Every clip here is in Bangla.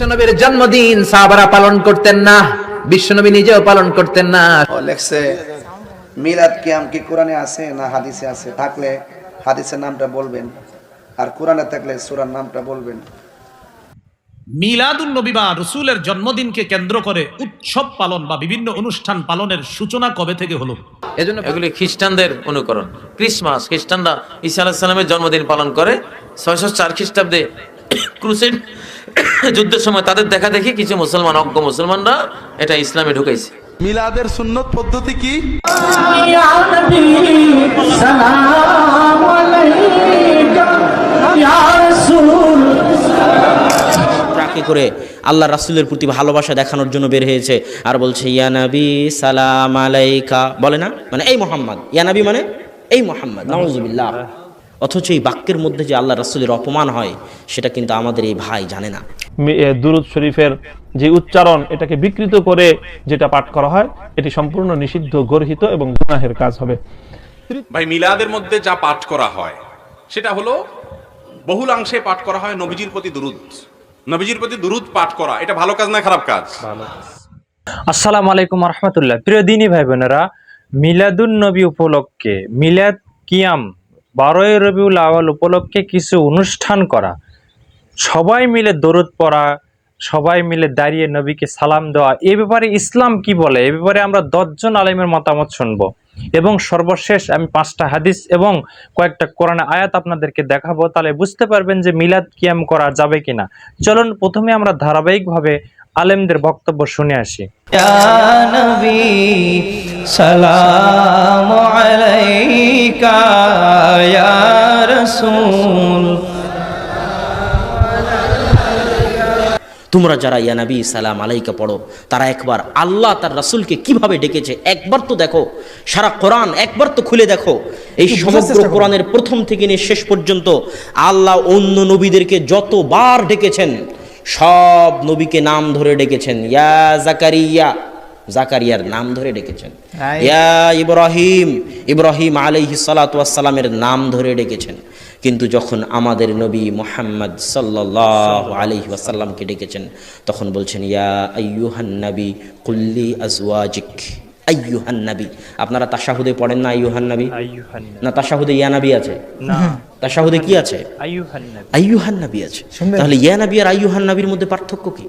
বিশ্বনবীর জন্মদিন সাহাবারা পালন করতেন না, বিশ্বনবী নিজেও পালন করতেন না। লেখছে মিলাদ কিয়াম কি কোরআনে আছে না হাদিসে আছে? থাকলে হাদিসের নামটা বলবেন, আর কোরআনে থাকলে সূরার নামটা বলবেন। মিলাদুন নবী বা রসুলের জন্মদিনকে কেন্দ্র করে উৎসব পালন বা বিভিন্ন অনুষ্ঠান পালনের সূচনা কবে থেকে হলো? এজন্য এগুলি খ্রিস্টানদের অনুকরণ। ক্রিসমাস, খ্রিস্টানরা ঈসা আলাইহিস সালামের জন্মদিন পালন করে। 604 খ্রিস্টাব্দে ক্রুসেড যুদ্ধের সময় তাদের দেখা দেখি কিছু মুসলমান, অজ্ঞ মুসলমানরা এটা ইসলামে ঢুকাইছে। মিলাদের সুন্নত পদ্ধতি কি? ট্রাকে করে আল্লাহ রাসূলের প্রতি ভালোবাসা দেখানোর জন্য বের হয়েছে আর বলছে ইয়া নবী সালাম আলাইকা, বলে না? মানে এই মোহাম্মদ, ইয়া নবী মানে এই মোহাম্মদ, নাউজুবিল্লাহ। অথচ এই বাক্যের মধ্যে যে আল্লাহ রাসূলের অপমান হয় সেটা কিন্তু আমাদের এই ভাই জানে না। দুরূদ শরীফের যে উচ্চারণ, এটাকে বিকৃত করে যেটা পাঠ করা হয়, এটি সম্পূর্ণ নিষিদ্ধ, গর্হিত এবং গুনাহের কাজ হবে। ভাই, মিলাদের মধ্যে যা পাঠ করা হয় সেটা হলো বহুলাংশে পাঠ করা হয় নবীজির প্রতি দুরূদ। নবীজির প্রতি দুরূদ পাঠ করা এটা ভালো কাজ না খারাপ কাজ? আসসালামু আলাইকুম রহমতুল্লাহ। প্রিয় দিনী ভাই বোনেরা, মিলাদুন নবী উপলক্ষে, মিলাদ কিয়াম 12ই রবিউল আউয়াল উপলক্ষে কিছু অনুষ্ঠান করা, সবাই মিলে দরুদ পড়া, সবাই মিলে দাঁড়িয়ে নবীকে সালাম দেওয়া, এ ব্যাপারে ইসলাম কি বলে, এ ব্যাপারে আমরা 10 জন আলেমের মতামত শুনবো এবং সর্বশেষ আমি 5টা হাদিস এবং কয়েকটা কোরআন আয়াত আপনাদেরকে দেখাবো। তাহলে বুঝতে পারবেন যে মিলাদ কিয়াম করা যাবে কিনা। চলুন প্রথমে আমরা ধারাবাহিকভাবে আলেমদের বক্তব্য শুনে আসি। সালামু আলাইকা ইয়া রাসূল। তোমরা যারা ইয়া নবী সালাম আলাইকা পড়ো, তারা একবার আল্লাহ তার রাসূলকে কিভাবে ডেকেছে একবার তো দেখো। সারা কোরআন একবার তো খুলে দেখো। এই সমগ্র কোরআনের প্রথম থেকে নিয়ে শেষ পর্যন্ত আল্লাহ অন্য নবীদেরকে যতবার ডেকেছেন সব নবীকে নাম ধরে ডেকেছেন। ইয়া জাকারিয়া, জাকারিয়ার নাম ধরে ডেকেছেন। ইয়া ইব্রাহিম, ইব্রাহিম আলাইহিস সালাতু ওয়াস সালামের নাম ধরে ডেকেছেন। কিন্তু যখন আমাদের নবী মুহাম্মদ সাল্লাল্লাহু আলাইহি ওয়াসাল্লামকে ডেকেছেন তখন বলছেন ইয়া আইয়ুহান নবী কুল্লি আজওয়াজিক। আইয়ুহান নবী, আপনারা তাশাহুদে পড়েন না আইয়ুহান নবী? না, তাশাহুদে ইয়া নবী আছে না, তাশাহুদে কি আছে? আইয়ুহান নবী আছে। তাহলে ইয়া নবী আর আইয়ুহান নবীর মধ্যে পার্থক্য কি?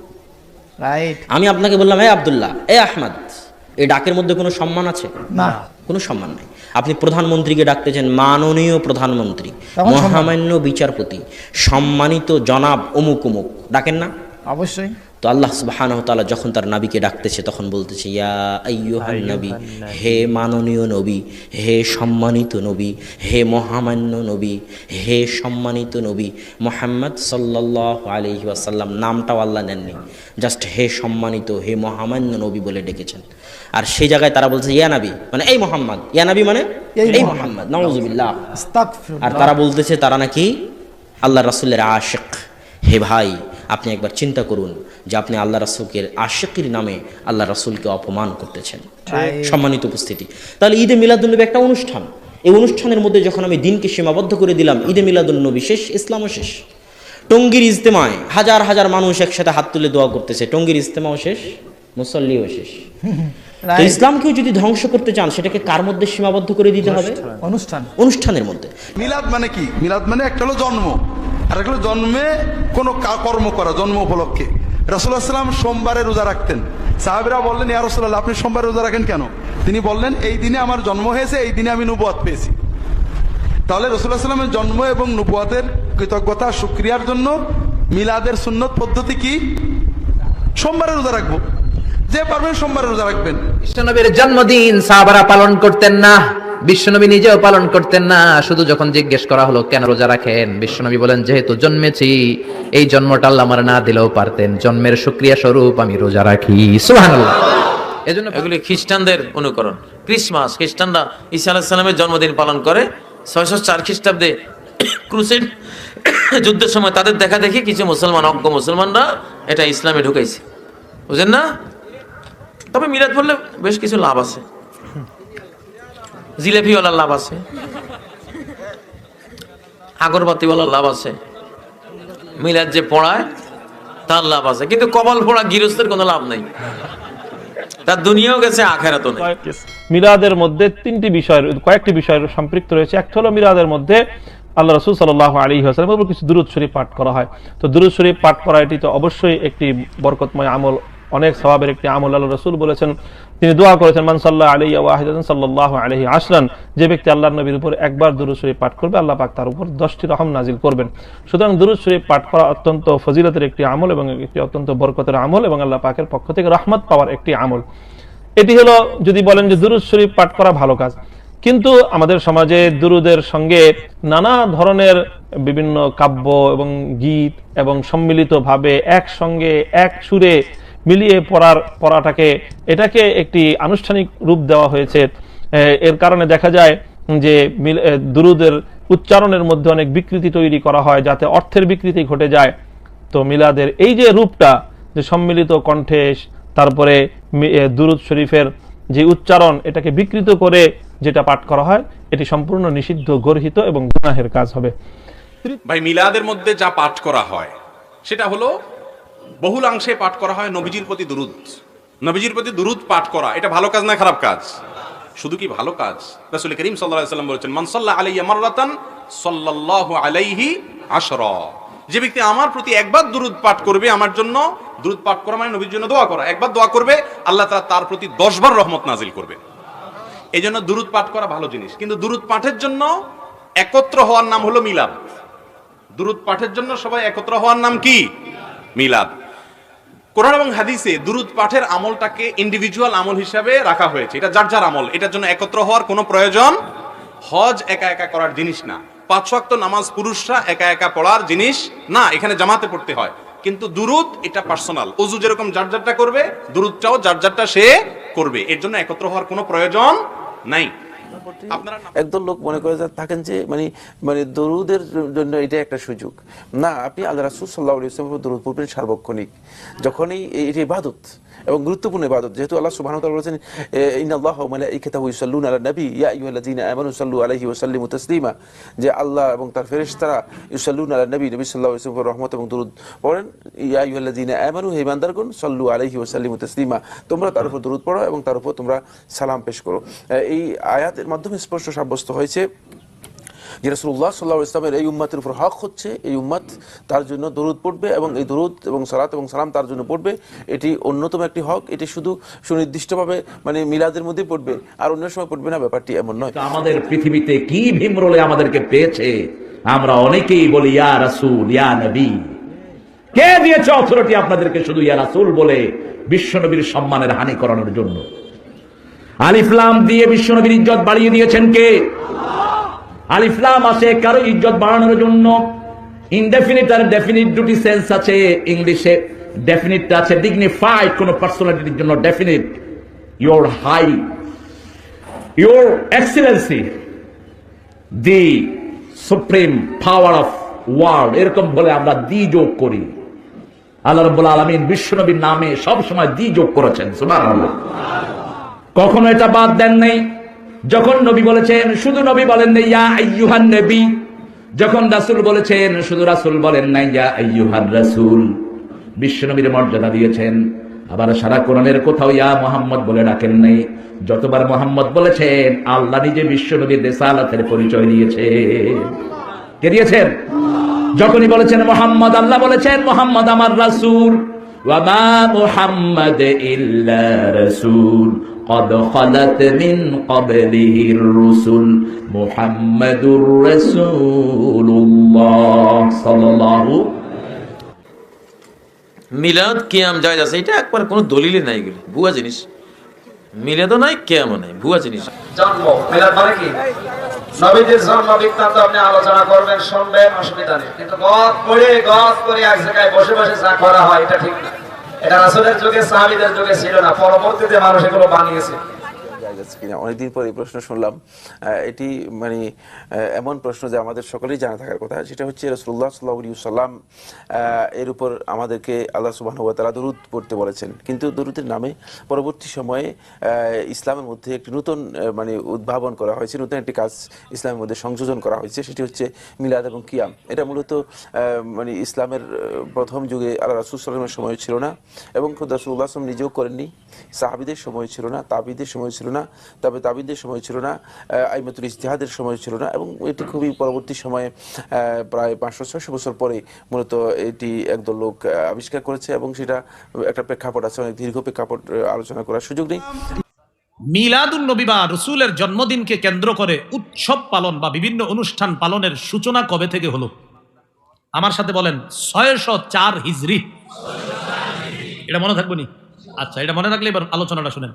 আমি আপনাকে বললাম এ আব্দুল্লাহ, এ আহমদ, এই ডাকের মধ্যে কোনো সম্মান আছে? না, কোনো সম্মান নাই। আপনি প্রধানমন্ত্রীকে ডাকতেছেন মাননীয় প্রধানমন্ত্রী, মহামান্য বিচারপতি, সম্মানিত জনাব অমুক অমুক, ডাকেন না? অবশ্যই। তো আল্লাহ সুবহানাহু ওয়া তাআলা যখন তার নবীকে ডাকতেছে তখন বলতেছে ইয়া আইয়ুহান নবী, হে মাননীয় নবী, হে সম্মানিত নবী, হে মহামান্য নবী, হে সম্মানিত নবী মুহাম্মদ সাল্লাল্লাহু আলাইহি ওয়াসাল্লাম। নামটাও আল্লাহ নেননি, জাস্ট হে সম্মানিত, হে মহামান্য নবী বলে ডেকেছেন। আর সেই জায়গায় তারা বলছে ইয়া নবী মানে এই মোহাম্মদ, ইয়া নবী মানে এই মোহাম্মদ, নাউজুবিল্লাহ। আর তারা বলতেছে তারা নাকি আল্লাহ রাসূলের আশিক। হে ভাই, আপনি একবার চিন্তা করুন যে আপনি আল্লাহ রাসূলের আশিকির নামে আল্লাহ রাসূলকে অপমান করতেছেন। সম্মানিত উপস্থিতি, তাহলে ঈদে মিলাদুন্নবী একটা অনুষ্ঠান। এই অনুষ্ঠানের মধ্যে যখন আমি দিনকে সীমাবদ্ধ করে দিলাম, ঈদে মিলাদুন্নবী শেষ, ইসলামও শেষ। টঙ্গীর ইজতেমায় হাজার হাজার মানুষ একসাথে হাত তুলে দোয়া করতেছে, টঙ্গীর ইজতেমাও শেষ, মুসল্লিও শেষ। তো ইসলামকেও যদি ধ্বংস করতে চান সেটাকে কার মধ্যে সীমাবদ্ধ করে দিতে হবে? অনুষ্ঠানের মধ্যে। মিলাদ মানে কি? মিলাদ মানে একটা হলো জন্ম, আর একটা হলো জন্মে কোনো কর্ম করা, জন্ম উপলক্ষে। রাসূলুল্লাহ সাল্লাল্লাহু আলাইহি ওয়াসাল্লাম সোমবারে রোজা রাখতেন। সাহাবীরা বললেন ইয়া রাসূলুল্লাহ, আপনি সোমবারে রোজা রাখেন কেন? তিনি বললেন এই দিনে আমার জন্ম হয়েছে, এই দিনে আমি নবুয়ত পেয়েছি। তাহলে রাসূলুল্লাহ সাল্লাল্লাহু আলাইহি ওয়াসাল্লামের জন্ম এবং নবুয়তের কৃতজ্ঞতা শুকরিয়ার জন্য মিলাদের সুন্নত পদ্ধতি কি? সোমবারে রোজা রাখবো। যে পারবেন সোমবারে রোজা রাখবেন। বিশ্বনবীর জন্মদিন সাহাবারা পালন করতেন না, বিশ্বনবী নিজেও পালন করতেন না। শুধু যখন জিজ্ঞেস করা হলো কেন রোজা রাখেন, বিশ্বনবী বলেন যেহেতু জন্মেছি, এই জন্মটা আল্লাহ আমার না দিলেও পারতেন, জন্মের শুকরিয়া স্বরূপ আমি রোজা রাখি। সুবহানাল্লাহ। এজন্য এগুলি খ্রিস্টানদের অনুকরণ। ক্রিসমাস, খ্রিস্টানরা ঈসা আলাইহিস সালামের জন্মদিন পালন করে। 604 খ্রিস্টাব্দে ক্রুসেড যুদ্ধের সময় তাদের দেখা দেখি কিছু মুসলমান, অজ্ঞ মুসলমানরা এটা ইসলামে ঢুকাইছে। বুঝেন না? তবে মিলাদ পড়লে বেশ কিছু লাভ আছে, জিলেপিওয়ালার লাভ আছে, আগরবাতিওয়ালার লাভ আছে। মিলাদ যে পড়ায় তার লাভ আছে, কিন্তু কপাল পোড়া গৃহস্থের কোনো লাভ নাই, তার দুনিয়াও গেছে আখেরাতও নেই। মিলাদের মধ্যে কয়েকটি বিষয়ের সম্পৃক্ত রয়েছে। একটা হলো মিলাদের মধ্যে আল্লাহ রাসূল সাল্লাল্লাহু আলাইহি ওয়াসাল্লামের উপর কিছু দুরূদ শরীফ পাঠ করা হয়। তো দুরূদ শরীফ পাঠ করা এটি তো অবশ্যই একটি বরকতময় আমল, অনেক সওয়াবের একটি আমল। আল্লাহ রাসূল বলেছেন, তিনি দোয়া করেছেন, মান সাল্লাল্লাহু আলাইহি ওয়াহিদান সাল্লাল্লাহু আলাইহি আশরান, যে ব্যক্তি আল্লাহর নবীর উপর একবার দুরূদ শরীফ পাঠ করবে আল্লাহ পাক তার উপর 10টি রহম নাজিল করবেন। সুতরাং দুরূদ শরীফ পাঠ করা অত্যন্ত ফজিলতের একটি আমল এবং একটি অত্যন্ত বরকতের আমল এবং আল্লাহ পাকের পক্ষ থেকে রহমত পাওয়ার একটি আমল। এটি হলো যদি বলেন যে দুরূদ শরীফ পাঠ করা ভালো কাজ, কিন্তু আমাদের সমাজে দুরূদের সঙ্গে নানা ধরনের বিভিন্ন কাব্য এবং গীত এবং সম্মিলিতভাবে একসঙ্গে এক সুরে মিলিয়ে এটাকে একটি আনুষ্ঠানিক রূপ দেওয়া হয়েছে। এর কারণে দেখা যায় যে দুরূদের উচ্চারণের মধ্যে অনেক বিকৃতি তৈরি করা হয়, যাতে অর্থের বিকৃতি ঘটে যায়। তো মিলাদের এই যে রূপটা, যে সম্মিলিত কণ্ঠে তারপরে দুরূদ শরীফের যে উচ্চারণ, এটাকে বিকৃত করে যেটা পাঠ করা হয়, এটি সম্পূর্ণ নিষিদ্ধ, গর্হিত এবং গুনাহের কাজ হবে। ভাই মিলাদের মধ্যে যা পাঠ করা হয় সেটা হলো বহুলাংশে পাঠ করা হয় নবীজির প্রতি দুরূদ। নবীজির প্রতি দুরূদ পাঠ করা এটা ভালো কাজ না খারাপ কাজ? শুধু কি ভালো কাজ? রাসূল করিম সাল্লাল্লাহু আলাইহি ওয়াসাল্লাম বলেছেন, মান সাল্লা আলাইয়া মাররাতান সাল্লাল্লাহু আলাইহি আশরা, যে ব্যক্তি আমার প্রতি একবার দুরূদ পাঠ করবে, আমার জন্য দুরূদ পাঠ করা মানে নবীর জন্য দোয়া করা, একবার দোয়া করবে আল্লাহ তাআলা তার প্রতি 10 বার রহমত নাজিল করবে। এই জন্য দুরূদ পাঠ করা ভালো জিনিস, কিন্তু দুরূদ পাঠের জন্য একত্র হওয়ার নাম হলো মিলাদ। দুরূদ পাঠের জন্য সবাই একত্র হওয়ার নাম কি? মিলাদ। কোরআন এবং হাদিসে দুরূদ পাঠের আমলটাকে ইন্ডিভিজুয়াল আমল হিসাবে রাখা হয়েছে, এটা যার যার আমল, এটার জন্য একত্র হওয়ার কোনো প্রয়োজন। হজ একা একা করার জিনিস না, 5 ওয়াক্ত নামাজ পুরুষরা একা একা পড়ার জিনিস না, এখানে জামাতে পড়তে হয়। কিন্তু দুরূদ এটা পার্সোনাল, ওযু যেরকম যার যারটা করবে, দুরূদটাও যার যারটা সে করবে, এর জন্য একত্র হওয়ার কোনো প্রয়োজন নাই। একদল লোক মনে করে থাকেন যে মানে দরুদের জন্য এটা একটা সুযোগ না, আপনি আল্লাহ রাসূল সাল্লাল্লাহু আলাইহি ওয়াসাল্লাম দরুদ পড়বেন সার্বক্ষণিক, যখনই এটি ইবাদত এবং গুরুত্বপূর্ণ ইবাদত। যেহেতু আল্লাহ সুবহানাহু ওয়া তাআলা বলেছেন, ইন্নাল্লাহা ওয়া মালাইকাতাহু ইউসাল্লুনা আলান নবী ইয়া আইয়ুহাল্লাযীনা আমানু সাল্লু আলাইহি ওয়া সাল্লিমু তাসলিমা, যে আল্লাহ এবং তার ফেরেশতারা ইউসাল্লুনা আলান নবী, নবী সাল্লাল্লাহু আলাইহি ওয়াসাল্লাম রহমত এবং দরুদ পড়েন। ইয়া আইয়ুহাল্লাযীনা আমানু, হে ইমানদারগণ, সাল্লু আলাইহি ওয়া সাল্লিমু তাসলিমা, তোমরা তার উপর দরুদ পড়ো এবং তার উপর তোমরা সালাম পেশ করো। এই আয়াতের মাধ্যমে স্পষ্ট সাব্যস্ত হয়েছে যে রাসূলুল্লাহ সাল্লাল্লাহু আলাইহি ওয়াসাল্লামের এই উম্মতের উপর হক হচ্ছে এই উম্মত তার জন্য দরুদ পড়বে এবং এই দরুদ এবং সালাত এবং সালাম তার জন্য পড়বে। এটি অন্যতম একটি হক, এটি শুধু সুনির্দিষ্টভাবে মিলাদের মধ্যে পড়বে আর অন্য সময় পড়বে না, ব্যাপারটি এমন নয়। আমাদের পৃথিবীতে কি ভীমরলে আমাদেরকে পেয়েছে, আমরা অনেকেই বলি ইয়া রাসূল, ইয়া নবী। কে দিয়েছে অথরিটি আপনাদেরকে শুধু ইয়া রাসূল বলে বিশ্বনবীর সম্মানের হানি করানোর জন্য? আলিফ লাম দিয়ে বিশ্বনবীর ইজ্জত বাড়িয়ে দিয়েছেন কে? আলিফ লাম আছে কারো ইজ্জত বাড়ানোর জন্য। ইনডেফিনিট আর ডেফিনিট দুটি সেন্স আছে। ইংলিশে ডেফিনিটটা আছে ডিগনিফাইড কোন পার্সোনালিটির জন্য, definite your high, your excellency, the supreme power of world, এরকম বলে আমরা দি যোগ করি। আল্লাহ রাব্বুল আলামিন বিশ্বনবীর নামে সব সময় দি যোগ করেছেন, সুবহানাল্লাহ। কখনো এটা বাদ দেন নাই। যখন নবী বলেছেন শুধু নবী বলেন নাই ইয়া আইয়ুহান নবী, যখন রাসূল বলেছেন শুধু রাসূল বলেন নাই ইয়া আইয়ুহার রাসূল, বিশ্বনবীর মর্যাদা দিয়েছেন। আবার সারা কোরআনের কোথাও ইয়া মুহাম্মদ বলে ডাকেন নাই। যতবার মুহাম্মদ বলেছেন আল্লাহ নিজে বিশ্বনবীর রিসালাতের পরিচয় দিয়েছেন। কে দিয়েছেন? যখনই বলেছেন মুহাম্মদ, আল্লাহ বলেছেন মুহাম্মদ আমার রাসূল, ওয়া মা মুহাম্মাদ ইল্লা রাসূল قد خلت من قبله الرسل محمد رسول الله صلى الله। মিলাদ কিয়াম জায়েজ আছে, এটা একবার কোনো দলিলই নাই, এগুলি ভুয়া জিনিস। মিলাদও নাই, কিয়ামও নাই, ভুয়া জিনিস। জন্ম মিলাদ মানে কি? নবীজির জন্ম বৃত্তান্ত আপনি আলোচনা করবেন, শুনবেন, অসুবিধা নেই, কিন্তু গদ করে এক জায়গায় বসে বসে যা করা হয় এটা ঠিক না। এটা রাসূলের যুগে সাহাবীদের যুগে ছিল না, পরবর্তীতে মানুষ এগুলো বানিয়েছে। জায়েজ আছে কিনা। অনেকদিন পর এই প্রশ্ন শুনলাম। এটি মানে এমন প্রশ্ন যে আমাদের সকলেই জানা থাকার কথা। সেটা হচ্ছে রাসূলুল্লাহ সাল্লাল্লাহু আলাইহি ওয়াসাল্লাম এর উপর আমাদেরকে আল্লাহ সুবহানাহু ওয়া তাআলা দরুদ পড়তে বলেছেন, কিন্তু দরুদের নামে পরবর্তী সময়ে ইসলামের মধ্যে একটি নতুন মানে উদ্ভাবন করা হয়েছে, নতুন একটি কাজ ইসলামের মধ্যে সংযোজন করা হয়েছে, সেটি হচ্ছে মিলাদ এবং কিয়াম। এটা মূলত মানে ইসলামের প্রথম যুগে আল্লাহ রাসূল সাল্লাল্লাহু আলাইহি ওয়াসাল্লামের সময় ছিল না, এবং খুদ রাসূলুল্লাহ সাল্লাল্লাহু আলাইহি ওয়াসাল্লাম নিজেও করেননি, সাহাবীদের সময় ছিল না, তাবিদের সময় ছিল না, তবে তাবিদের সময় ছিল না, আইমাতুল ইজতিহাদের সময় ছিল না, এবং এটি খুবই পরবর্তী সময়ে প্রায় 500-600 বছর পরে মূলত এটি একদল লোক আবিষ্কার করেছে, এবং সেটা একটা প্রেক্ষাপট আছে, অনেক দীর্ঘ প্রেক্ষাপট আলোচনা করার সুযোগ নেই। মিলাদুন নবী বা রসুলের জন্মদিনকে কেন্দ্র করে উৎসব পালন বা বিভিন্ন অনুষ্ঠান পালনের সূচনা কবে থেকে হলো? আমার সাথে বলেন 604 হিজরি। এটা মনে থাকবে নি? আচ্ছা, এটা মনে রাখলে এবার আলোচনাটা শুনেন।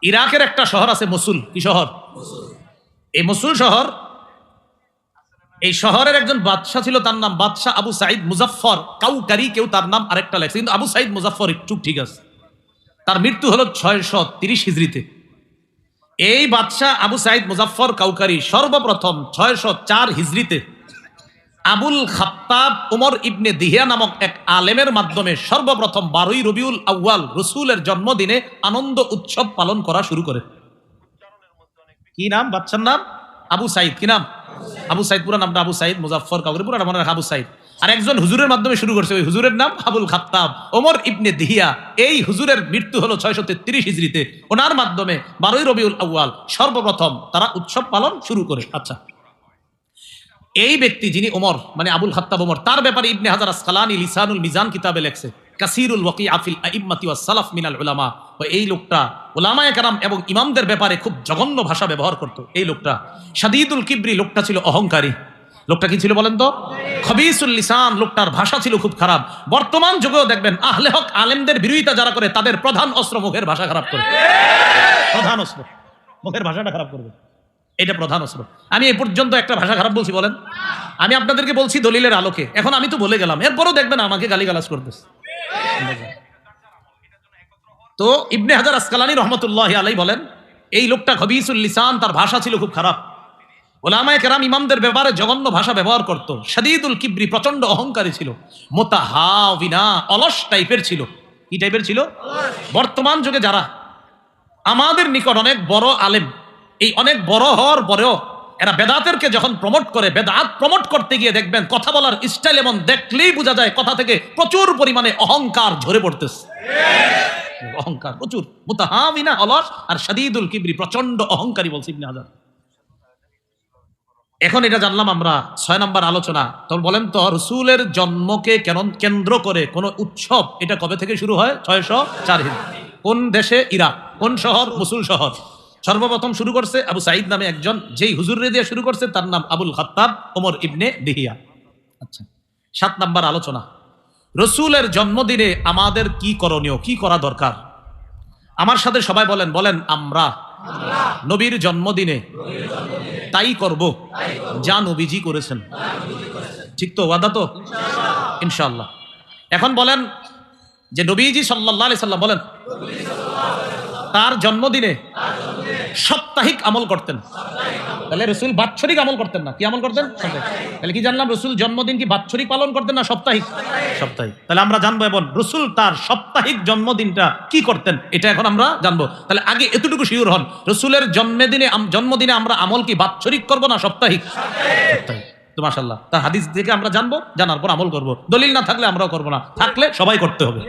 ইরাকের একটা শহর আছে মসুল। কি শহর? এই মসুল শহর, এই শহরের একজন বাদশাহ ছিল, তার নাম বাদশাহ আবু সাইদ মুজাফফর কাউকারি, কেউ তার নাম আরেকটা লেখছে, কিন্তু আবু সাইদ মুজাফফর একটু ঠিক আছে। তার মৃত্যু হলো 630 হিজরিতে। এই বাদশাহ আবু সাইদ মুজাফফর কাউকারি সর্বপ্রথম 604 হিজরিতে আবুল খাত্তাব উমর ইবনে দিহিয়া নামক এক আলেমের মাধ্যমে সর্বপ্রথম 12ই রবিউল আউয়াল রসুলের জন্মদিনে আনন্দ উৎসব পালন করা শুরু করে। কি নাম বাদশার নাম? আবু সাইদ। কি নাম? আবু সাইদ। পুরো নামটা আবু সাইদ মুজাফফর কাউকারি, পুরো মনে রাখা আবু সাইদ। আর একজন হুজুরের মাধ্যমে শুরু করছে, ওই হুজুরের নাম আবুল খাত্তাব ওমর ইবনে দিহিয়া। এই হুজুরের মৃত্যু হলো 633 হিজরিতে। ওনার মাধ্যমে 12ই রবিউল আউয়াল সর্বপ্রথম তারা উৎসব পালন শুরু করে। আচ্ছা, এই ব্যক্তি যিনি ওমর মানে আবুল খাত্তাব ওমর, তার ব্যাপারে ইবনে হাজার আসকালানী লিসানুল মিজান কিতাবে লেখছে কাসীরুল ওয়াকিআ ফিল আইম্মাতি ওয়াস সালাফ মিনাল উলামা। এই লোকটা উলামায়ে কেরাম এবং ইমামদের ব্যাপারে খুব জঘন্য ভাষা ব্যবহার করত। এই লোকটা শাদীদুল কিবরি, লোকটা ছিল অহংকারী। লোকটা কি ছিল বলেন তো? খবিসুল লিসান, লোকটার ভাষা ছিল খুব খারাপ। বর্তমান যুগেও দেখবেন আহলে হক আলেমদের বিরোধিতা যারা করে, তাদের প্রধান অস্ত্র মুখের ভাষা খারাপ করে। প্রধান অস্ত্র মুখের ভাষাটা খারাপ করবে, এটা প্রধান অস্ত্র। আমি এ পর্যন্ত একটা ভাষা খারাপ বলছি বলেন? আমি আপনাদেরকে বলছি দলিলের আলোকে, এখন আমি তো বলে গেলাম, এরপরও দেখবেন আমাকে গালিগালাজ করতেছে। তো ইবনে হাজার আসকালানী রহমতুল্লাহি আলাইহি বলেন, এই লোকটা খবিসুল লিসান, তার ভাষা ছিল খুব খারাপ। উলামায়ে কেরাম ইমামদের ব্যাপারে জঘন্য ভাষা ব্যবহার করত। শাদীদুল কিবরি, প্রচন্ড অহংকারী ছিল। মুতাহাওয়িনা, অলস টাইপের ছিল। কি টাইপের ছিল? বর্তমান যুগে যারা আমাদের নিকট অনেক বড় আলেম, এই অনেক বড় হওয়ার পরেও এরা বেদাতেরকে যখন প্রমোট করে, বেদাত প্রমোট করতে গিয়ে দেখবেন কথা বলার স্টাইল এমন, দেখলেই বোঝা যায় কথা থেকে প্রচুর পরিমাণে অহংকার ঝরে পড়তেছে। অহংকার প্রচুর। মুতাহাওয়িনা অলস, আর শাদীদুল কিবরি প্রচন্ড অহংকারী বলছে ইবনে হাজার। এখন এটা জানলাম আমরা 6 নম্বর আলোচনা। তো বলেন তো, রসুলের জন্মকে কেন্দ্র করে কোন উৎসব এটা কবে থেকে শুরু হয়? 604 হিজরি। কোন দেশে? ইরাক। কোন শহর? মসুল শহর। সর্বপ্রথম শুরু করছে আবু সাইদ নামে একজন, যেই হুজুরে দিয়ে শুরু করছে তার নাম আবুল খাত্তাব ওমর ইবনে দিহিয়া। আচ্ছা, 7 নম্বর আলোচনা, রসুলের জন্মদিনে আমাদের কি করণীয়, কি করা দরকার? আমার সাথে সবাই বলেন, বলেন আমরা নবীর জন্মদিনে তাই করব যা নবীজি করেছেন। ঠিক তো? ওয়াদা তো? ইনশাআল্লাহ। এখন বলেন যে নবীজি সাল্লাল্লাহু আলাইহি সাল্লাম বলেন তার জন্মদিনে সাপ্তাহিক আমল করতেন। তাহলে রসুল বাৎসরিক আমল করতেন না, কি আমল করতেন? তাহলে কি জানলাম, রসুল জন্মদিন কি বাৎসরিক পালন করতেন না সাপ্তাহিক? সাপ্তাহিক। তাহলে আমরা জানবো এবং রসুল তার সাপ্তাহিক জন্মদিনটা কি করতেন, এটা এখন আমরা জানবো। তাহলে আগে এতটুকু শিওর হন, রসুলের জন্মদিনে আমরা আমল কি বাৎসরিক করবো না সাপ্তাহিক? সাপ্তাহিক। তো মাশাআল্লাহ, তার হাদিস থেকে আমরা জানবো, জানার পর আমল করব। দলিল না থাকলে আমরাও করবো না, থাকলে সবাই করতে হবে।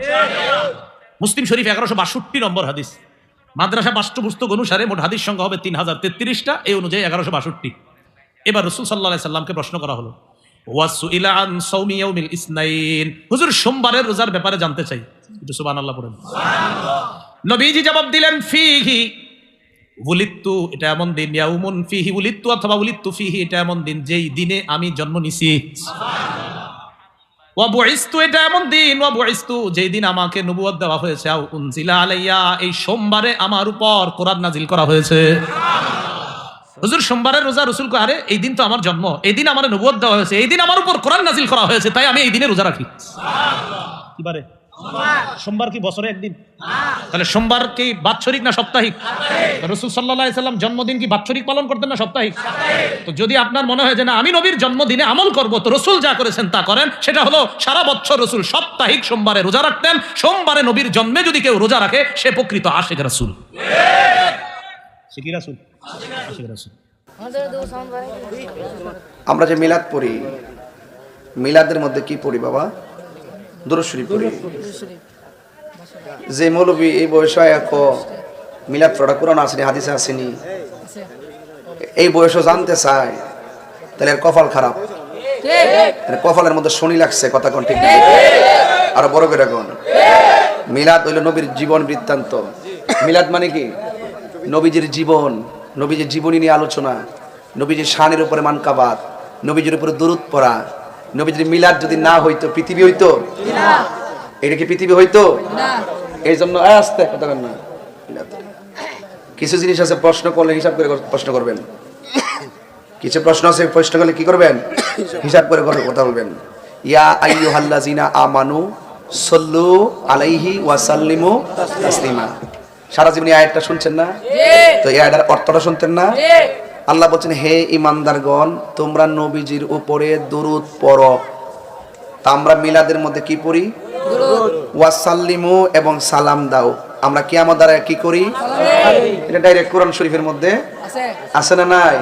মুসলিম শরীফ 1162 নম্বর হাদিস। মাদ্রাসা পাঠ্যপুস্তক অনুসারে মোট হাদিস সংখ্যা হবে 3033টা, এই অনুযায়ী 1162। এবার রাসূল সাল্লাল্লাহু আলাইহি সাল্লামকে প্রশ্ন করা হলো, ওয়াসুইলা আন সাওমি ইয়াউমিল ইসনাইন, হুজুর সোমবারের রোজার ব্যাপারে জানতে চাই। একটু সুবহানাল্লাহ পড়েন। সুবহানাল্লাহ। নবীজি জবাব দিলেন, ফিহি উলিদতু, এটা এমন দিন, ইয়াউমুন ফিহি উলিদতু অথবা উলিদতু ফিহি, এটা এমন দিন যেই দিনে আমি জন্ম নিছি। সুবহানাল্লাহ। ওয়া বুইসতু, এটা এমন দিন, ওয়া বুইসতু যেই দিন আমাকে নবুয়ত দেওয়া হয়েছে। আও উনজিলা আলাইয়া, এই সোমবারে আমার উপর কোরআন নাজিল করা হয়েছে। হুজুর সোমবারের রোজা, রাসূল কয়, আরে এই দিন তো আমার জন্ম, এই দিন আমার নবুয়ত দেওয়া হয়েছে, এই দিন আমার উপর কোরআন নাজিল করা হয়েছে, তাই আমি এই দিনে রোজা রাখি। সুবহানাল্লাহ। কিবারে? সোমবার কি বছরে একদিন? তাহলে সোমবার কি বাৎসরিক না সাপ্তাহিক? রাসূল সাল্লাল্লাহু আলাইহি সাল্লাম জন্মদিন কি বাৎসরিক পালন করতেন না সাপ্তাহিক? তো যদি আপনার মনে হয় যে না আমি নবীর জন্মদিনে আমল করব, তো রাসূল যা করেছেন তা করেন। সেটা হলো সারা বছর রাসূল সাপ্তাহিক সোমবারে রোজা রাখতেন। সোমবারে নবীর জন্মে যদি কেউ রোজা রাখে সে প্রকৃত আশিক রাসূল। সে কি রাসূল? আশিক রাসূল। আমরা যে মিলাদ পড়ি, মিলাদের মধ্যে কি পড়ি বাবা? দুরূদ শরীফ পড়ি। যে মৌলবী এই বয়সে মিলাদ পড়া কোরআন আসেনি, হাদিসে আসেনি, এই বয়সে জানতে চায়, তাহলে এর কপাল খারাপ। কপালের মধ্যে শনি লাগছে, কথা কোন ঠিক? আরো বড় করে কোন? মিলাদ হইল নবীর জীবন বৃত্তান্ত। মিলাদ মানে কি? নবীজির জীবন, নবীজির জীবনী নিয়ে আলোচনা, নবীজির শানের উপরে মানকাবাত, নবীজির উপরে দরুদ পড়া। নবীজির মিলাদ যদি না হইতো পৃথিবী হইতো? এটা কি পৃথিবী হইতো? এই জন্য আস্তে কথা বলেন না। কিছু জিনিস আছে প্রশ্ন করলে হিসাব করে প্রশ্ন করবেন, কিছু প্রশ্ন আছে প্রশ্ন করলে কি করবেন? হিসাব করে কথা বলবেন। ইয়া আইয়ুহাল্লাযিনা আমানু সাল্লু আলাইহি ওয়া সাল্লিমু তাসলিমা। সারা জীবনে আয়াতটা শুনছেন না? তো এই আয়াতের অর্থটা শুনতেন না? আল্লাহ বলছেন, হে ঈমানদারগণ, তোমরা নবীজির উপরে দরুদ পড়ো। তা আমরা মিলাদের মধ্যে কি পড়ি? ওয়া সাল্লিমু, এবং সালাম দাও। আমরা কিয়ামত দ্বারা কি করি? এটা ডাইরেক্ট কোরআন শরীফের মধ্যে আছে না নাই?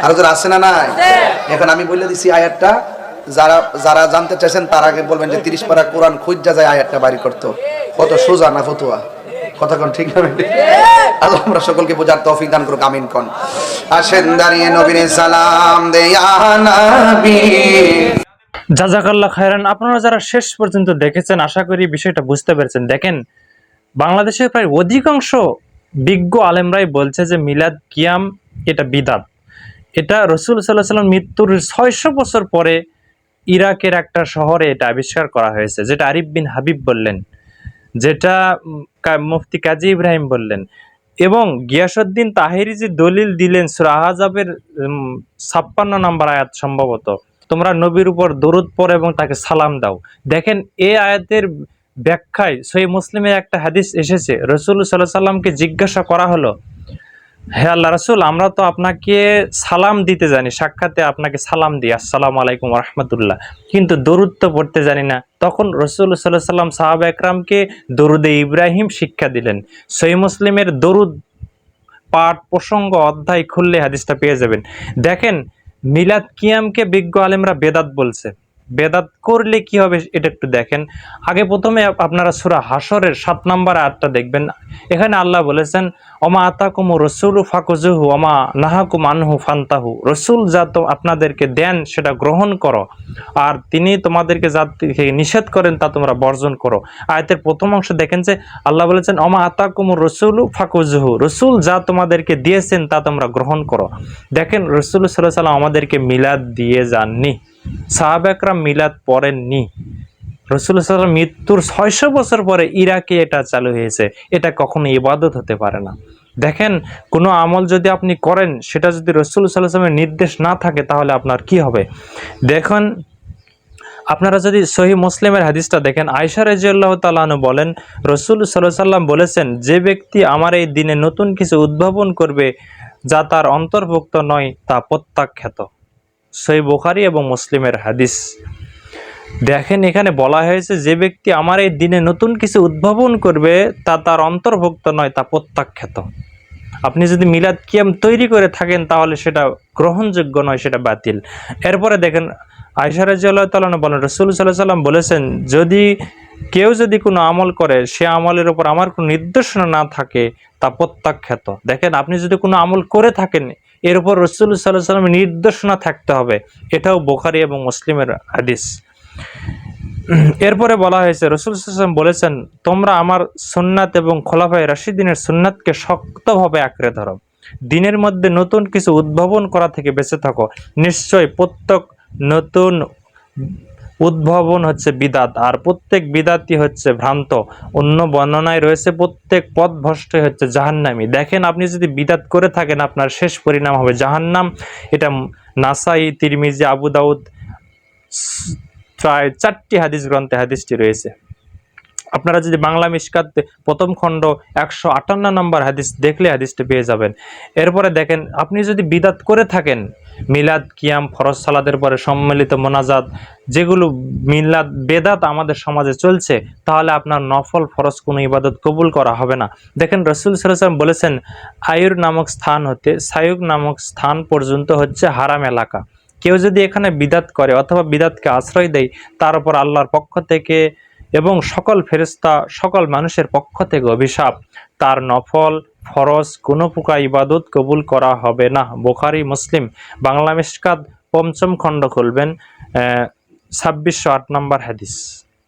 আর যারা আছে না নাই? এখন আমি বলে দিছি আয়াতটা, যারা জানতে চাইছেন তার আগে বলবেন যে 30 পারা কোরআন খুঁজা যায় আয়াতটা বাড়ি করতো। কত সোজা না ফতুয়া? কথা কোন ঠিক না? আল্লাহ আমরা সকলকে বোঝার তৌফিক দান করুক, আমিন কোন। আসেন দাঁড়িয়ে নবীর সালাম দে ইয়া নবী। জাযাকাল্লাহ খায়রান। আপনারা যারা শেষ পর্যন্ত দেখেছেন আশা করি বিষয়টা বুঝতে পেরেছেন। দেখেন, বাংলাদেশের প্রায় অধিকাংশ বিজ্ঞ আলেমরাই বলছে যে মিলাদ কিয়াম এটা বিদাত। এটা রাসূল সাল্লাল্লাহু আলাইহি ওয়াসাল্লাম মৃত্যুর 600 বছর পরে ইরাকের একটা শহরে এটা আবিষ্কার করা হয়েছে, যেটা আরিফ বিন হাবিব বললেন, যেটা মুফতি কাজী ইব্রাহিম বললেন, এবং গিয়াসউদ্দিন তাহেরি যে দলিল দিলেন সূরা আহজাবের 56 নম্বর আয়াত, সম্ভবত, তোমরা নবীর উপর দরুদ পড়ো এবং তাকে সালাম দাও। দেখেন, এই আয়াতের ব্যাখ্যায় সহিহ মুসলিমে একটা হাদিস এসেছে, রাসূল সাল্লাল্লাহু আলাইহি ওয়াসাল্লামকে জিজ্ঞাসা করা হলো, হে আল্লাহ রাসূল, আমরা তো আপনাকে সালাম দিতে জানি, সাক্ষাতে আপনাকে সালাম দিই, আসসালামু আলাইকুম ওয়া রাহমাতুল্লাহ, কিন্তু দরুদ তো পড়তে জানি না। তখন রাসূল সাল্লাল্লাহু আলাইহি ওয়াসাল্লাম সাহাবা একরামকে দরুদে ইব্রাহিম শিক্ষা দিলেন। সহিহ মুসলিমের দরুদ পাঠ প্রসঙ্গ অধ্যায় খুললে হাদিসটা পেয়ে যাবেন। দেখেন, মিলাদ কিয়ামকে বিজ্ঞ আলেমরা বেদাত বলছে। বেদাত করলে কি হবে এটা একটু দেখেন। আগে প্রথমে আপনারা সূরা হাসরের 7 নম্বর আয়াতটা দেখবেন। এখানে আল্লাহ বলেছেন, ওমা আতাকুমুর রাসূলু ফাকুজুহু ওমা নাহাকুম আনহু ফান্তাহু। রাসূল যা তো আপনাদেরকে দেন সেটা গ্রহণ করো, আর তিনি তোমাদেরকে যা থেকে নিষেধ করেন তা তোমরা বর্জন করো। আয়াতের প্রথম অংশ দেখেন যে আল্লাহ বলেছেন, ওমা আতাকুমুর রাসূলু ফাকুজুহু, রাসূল যা তোমাদেরকে দিয়েছেন তা তোমরা গ্রহণ করো। দেখেন, রাসূল সাল্লাল্লাহু আলাইহি ওয়াসাল্লাম আমাদেরকে মিলাদ দিয়ে যাননি, সাহাবা একরাম মিলাদ পড়েননি। রাসূল সাল্লাল্লাহু আলাইহি ওয়াসাল্লাম মৃত্যুর 600 বছর পরে ইরাকে এটা চালু হয়েছে। এটা কখনো ইবাদত হতে পারে না। দেখেন, কোনো আমল যদি আপনি করেন সেটা যদি রাসূল সাল্লাল্লাহু আলাইহি ওয়াসাল্লামের নির্দেশ না থাকে তাহলে আপনার কি হবে? দেখুন, আপনারা যদি সহিহ মুসলিমের হাদিসটা দেখেন, আয়েশা রাদিয়াল্লাহু তাআলা আনহা বলেন, রাসূল সাল্লাল্লাহু আলাইহি ওয়াসাল্লাম বলেছেন, যে ব্যক্তি আমার এই দিনে নতুন কিছু উদ্ভাবন করবে যা তার অন্তর্ভুক্ত নয় তা প্রত্যাখ্যাত। সহিহ বুখারী এবং মুসলিমের হাদিস। দেখেন, এখানে বলা হয়েছে যে ব্যক্তি আমার এই দিনে নতুন কিছু উদ্ভাবন করবে তা তার অন্তর্ভুক্ত নয়, তা প্রত্যাখ্যাত। আপনি যদি মিলাদ কিয়াম তৈরি করে থাকেন তাহলে সেটা গ্রহণযোগ্য নয়, সেটা বাতিল। এরপরে দেখেন, আয়েশা রাদিয়াল্লাহু তাআলা বলেন, রাসূল সাল্লাল্লাহু আলাইহি ওয়াসাল্লাম বলেছেন, কেউ যদি কোনো আমল করে সে আমলের উপর আমার কোনো নির্দেশনা না থাকে তা প্রত্যাখ্যাত। দেখেন, আপনি যদি কোনো আমল করে থাকেন এর উপর রাসূল সাল্লাল্লাহু আলাইহি ওয়াসাল্লামের নির্দেশনা থাকতে হবে। এটাও বুখারী এবং মুসলিমের হাদিস। এরপরে বলা হয়েছে, রাসূল সাল্লাল্লাহু আলাইহি ওয়াসাল্লাম বলেছেন, তোমরা আমার সুন্নাত এবং খোলাফায়ে রাশিদিনের সুন্নাতকে শক্তভাবে আঁকড়ে ধরো, দিনের মধ্যে নতুন কিছু উদ্ভাবন করা থেকে বেঁচে থাকো। নিশ্চয় প্রত্যেক নতুন উদ্ভাবন হচ্ছে বিদাত, আর প্রত্যেক বিদাতই হচ্ছে ভ্রান্ত। অন্য বর্ণনায় রয়েছে প্রত্যেক পথভ্রষ্টই হচ্ছে জাহান্নামী। দেখেন, আপনি যদি বিদাত করে থাকেন আপনার শেষ পরিণাম হবে জাহান্নাম। এটা নাসাই, তিরমিজি, আবু দাউদ, প্রায় 4টি হাদিস গ্রন্থে হাদিসটি রয়েছে। আপনারা যদি বাংলা মিশকাত প্রথম খণ্ড 158 নম্বর হাদিস দেখলে হাদিসটা পেয়ে যাবেন। এরপরে দেখেন, আপনি যদি বিদাত করে থাকেন, মিলাদ, কিয়াম, ফরজ সালাদের পরে সম্মিলিত মোনাজাত, যেগুলো মিলাদ বেদাত আমাদের সমাজে চলছে, তাহলে আপনার নফল ফরজ কোনো ইবাদত কবুল করা হবে না। দেখেন রাসূল সাল্লাল্লাহু আলাইহি ওয়াসাল্লাম বলেছেন, আয়ুর নামক স্থান হতে সায়ুক নামক স্থান পর্যন্ত হচ্ছে হারাম এলাকা। কেউ যদি এখানে বিদাত করে অথবা বিদাতকে আশ্রয় দেয়, তার উপর আল্লাহর পক্ষ থেকে এবং সকল ফেরেশতা, সকল মানুষের পক্ষ থেকে অভিশাপ, তার নফল ফরজ কোনো প্রকার ইবাদত কবুল করা হবে না। বুখারী, মুসলিম। বাংলা মিশকাত পঞ্চম খণ্ড খুলবেন, 2608 নম্বর হাদিস।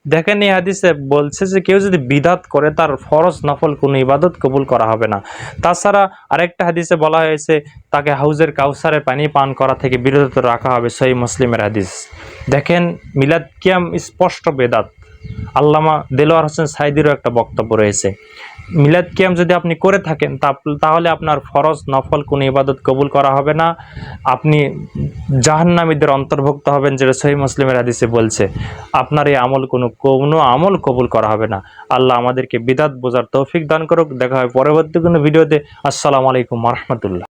দেখেন এই হাদিসে বলছে যে কেউ যদি বিদাত করে তার ফরজ নফল কোনো ইবাদত কবুল করা হবে না। তাছাড়া আরেকটা হাদিসে বলা হয়েছে তাকে হাউজের কাউসারে পানি পান করা থেকে বিরত রাখা হবে, সহিহ মুসলিমের হাদিস। দেখেন মিলাদ কিয়াম স্পষ্ট বেদাত। আল্লামা দেলোয়ার হোসেন সাইদিরও একটা বক্তব্য রয়েছে। মিলাদ কিয়াম যদি আপনি করে থাকেন তাহলে আপনার ফরজ নফল কোনো ইবাদত কবুল করা হবে না, আপনি জাহান্নামীদের অন্তর্ভুক্ত হবেন, যেটা সহিহ মুসলিমের হাদিসে বলছে। আপনার এই আমল কোনো আমল কবুল করা হবে না। আল্লাহ আমাদেরকে বিদাত বোঝার তৌফিক দান করুক। দেখা হয় পরবর্তী কোনো ভিডিওতে। আসসালামু আলাইকুম ওয়া রাহমাতুল্লাহ।